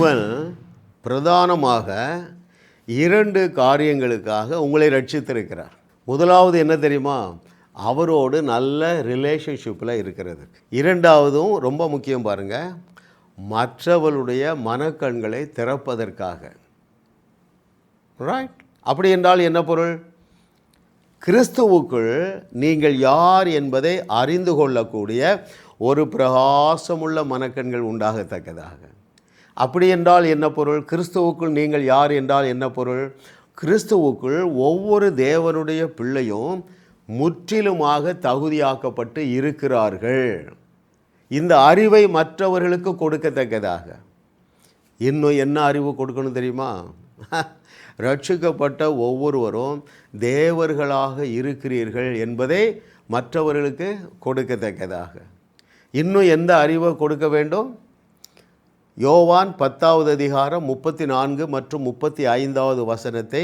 தேவன் பிரதானமாக 2 காரியங்களுக்காக உங்களை ரட்சித்திருக்கிறார். முதலாவது என்ன தெரியுமா? அவரோடு நல்ல ரிலேஷன்ஷிப்பில் இருக்கிறது. இரண்டாவதும் ரொம்ப முக்கியம் பாருங்கள், மற்றவர்களுடைய மனக்கண்களை திறப்பதற்காக. ரைட்? அப்படி என்றால் என்ன பொருள்? கிறிஸ்துவுக்குள் நீங்கள் யார் என்பதை அறிந்து கொள்ளக்கூடிய ஒரு பிரகாசமுள்ள மனக்கண்கள் உண்டாகத்தக்கதாக. அப்படி என்றால் என்ன பொருள்? கிறிஸ்துவுக்குள் நீங்கள் யார் என்றால் என்ன பொருள்? கிறிஸ்துவுக்குள் ஒவ்வொரு தேவனுடைய பிள்ளையும் முற்றிலுமாக தகுதியாக்கப்பட்டு இருக்கிறார்கள். இந்த அறிவை மற்றவர்களுக்கு கொடுக்கத்தக்கதாக. இன்னும் என்ன அறிவு கொடுக்கணும் தெரியுமா? ரட்சிக்கப்பட்ட ஒவ்வொருவரும் தேவர்களாக இருக்கிறீர்கள் என்பதை மற்றவர்களுக்கு கொடுக்கத்தக்கதாக. இன்னும் எந்த அறிவை கொடுக்க வேண்டும்? யோவான் 10வது அதிகாரம் 34 மற்றும் 35வது வசனத்தை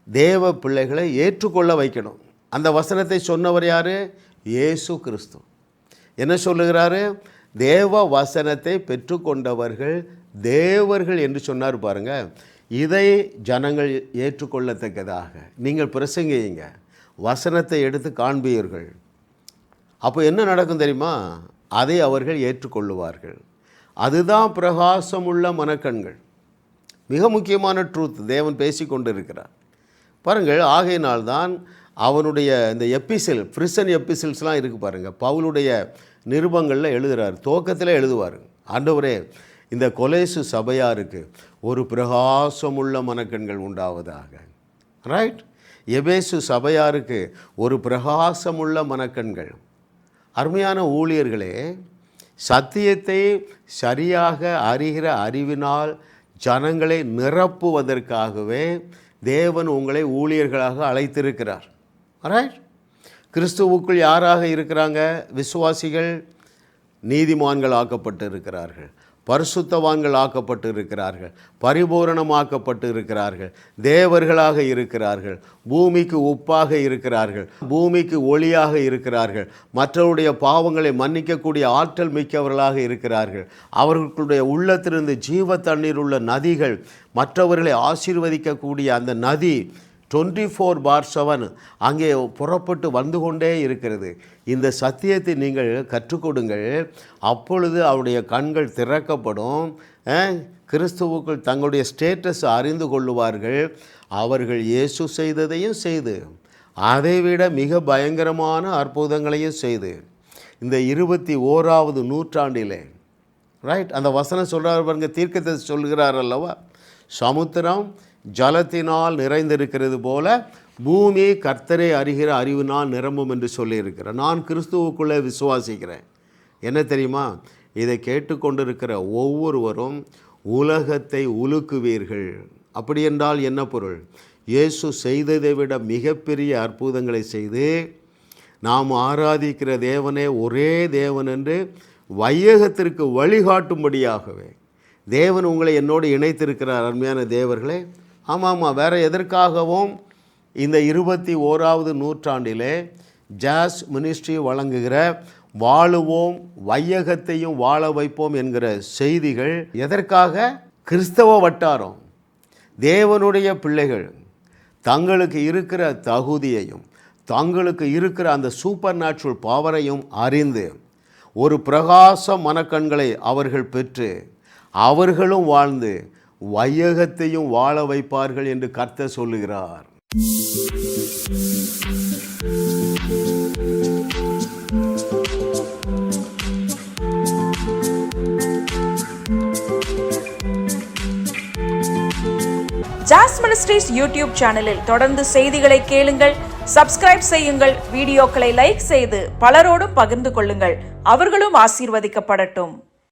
தேவ பிள்ளைகளை ஏற்றுக்கொள்ள வைக்கணும். அந்த வசனத்தை சொன்னவர் யார்? இயேசு கிறிஸ்து. என்ன சொல்லுகிறாரு? தேவ வசனத்தை பெற்றுக்கொண்டவர்கள் தேவர்கள் என்று சொன்னார் பாருங்க. இதை ஜனங்கள் ஏற்றுக்கொள்ளத்தக்கதாக நீங்கள் பிரசங்கிங்க, வசனத்தை எடுத்து காண்பீர்கள். அப்போ என்ன நடக்கும் தெரியுமா? அதை அவர்கள் ஏற்றுக்கொள்ளுவார்கள். அதுதான் பிரகாசமுள்ள மனக்கண்கள். மிக முக்கியமான ட்ரூத் தேவன் பேசி கொண்டு இருக்கிறார் பாருங்கள். ஆகையினால்தான் அவனுடைய இந்த எபிசில், பிரிசன் எபிசில்ஸ்லாம் இருக்குது பாருங்கள். பவுலுடைய நிருபங்களில் எழுதுகிறார், துவக்கத்தில் எழுதுவார், ஆண்டவரே இந்த கொலேசு சபையாருக்கு ஒரு பிரகாசமுள்ள மனக்கண்கள் உண்டாவதாக. ரைட்? எபேசு சபையாருக்கு ஒரு பிரகாசமுள்ள மனக்கண்கள். அருமையான ஊழியர்களே, சத்தியத்தை சரியாக அறிகிற அறிவினால் ஜனங்களை நிரப்புவதற்காகவே தேவன் உங்களை ஊழியர்களாக அழைத்திருக்கிறார். ரைட்? கிறிஸ்துவுக்குள் யாராக இருக்கிறாங்க? விசுவாசிகள் நீதிமான்கள் ஆக்கப்பட்டு இருக்கிறார்கள், பரிசுத்தவான்கள் ஆக்கப்பட்டு இருக்கிறார்கள், பரிபூரணமாக்கப்பட்டு இருக்கிறார்கள், தேவர்களாக இருக்கிறார்கள், பூமிக்கு உப்பாக இருக்கிறார்கள், பூமிக்கு ஒளியாக இருக்கிறார்கள், மற்றவருடைய பாவங்களை மன்னிக்கக்கூடிய ஆற்றல் மிக்கவர்களாக இருக்கிறார்கள். அவர்களுடைய உள்ளத்திலிருந்து ஜீவ தண்ணீர் உள்ள நதிகள், மற்றவர்களை ஆசீர்வதிக்கக்கூடிய அந்த நதி 24/7 அங்கே புறப்பட்டு வந்து கொண்டே இருக்கிறது. இந்த சத்தியத்தை நீங்கள் கற்றுக்கொடுங்கள். அப்பொழுது அவருடைய கண்கள் திறக்கப்படும். கிறிஸ்துவுக்குள் தங்களுடைய ஸ்டேட்டஸ் அறிந்து கொள்ளுவார்கள். அவர்கள் இயேசு செய்ததையும் செய்து, அதைவிட மிக பயங்கரமான அற்புதங்களையும் செய்து, இந்த 21வது நூற்றாண்டிலே, ரைட், அந்த வசனம் சொல்கிறார் பாருங்க, தீர்க்கத்தை சொல்கிறார் அல்லவா, சமுத்திரம் ஜலத்தினால் நிறைந்திருக்கிறது போல பூமி கர்த்தரை அறிகிற அறிவினால் நிரம்பும் என்று சொல்லியிருக்கிறேன். நான் கிறிஸ்துவுக்குள்ளே விசுவாசிக்கிறேன். என்ன தெரியுமா? இதை கேட்டுக்கொண்டிருக்கிற ஒவ்வொருவரும் உலகத்தை உலுக்குவீர்கள். அப்படி என்றால் என்ன பொருள்? இயேசு செய்ததை விட மிகப்பெரிய அற்புதங்களை செய்து நாம் ஆராதிக்கிற தேவனே ஒரே தேவன் என்று வையகத்திற்கு வழிகாட்டும்படியாகவே தேவன் உங்களை என்னோடு இணைத்திருக்கிறார். அருமையான தேவர்களே, ஆமாம், வேறு எதற்காகவும் இந்த 21வது நூற்றாண்டிலே ஜாஸ் மினிஸ்ட்ரி வழங்குகிற வாழுவோம், வையகத்தையும் வாழ வைப்போம் என்கிற செய்திகள் எதற்காக? கிறிஸ்தவ வட்டாரம், தேவனுடைய பிள்ளைகள் தங்களுக்கு இருக்கிற தகுதியையும் தங்களுக்கு இருக்கிற அந்த சூப்பர் நேச்சுரல் பவரையும் அறிந்து ஒரு பிரகாச மனக்கண்களை அவர்கள் பெற்று அவர்களும் வாழ்ந்து வையகத்தையும் வாழ வைப்பார்கள் என்று கர்த்தர் சொல்லுகிறார். ஜாஸ் மினிஸ்ட்ரீஸ் யூடியூப் சேனலில் தொடர்ந்து செய்திகளை கேளுங்கள், சப்ஸ்கிரைப் செய்யுங்கள், வீடியோக்களை லைக் செய்து பலரோடும் பகிர்ந்து கொள்ளுங்கள். அவர்களும் ஆசீர்வதிக்கப்படட்டும்.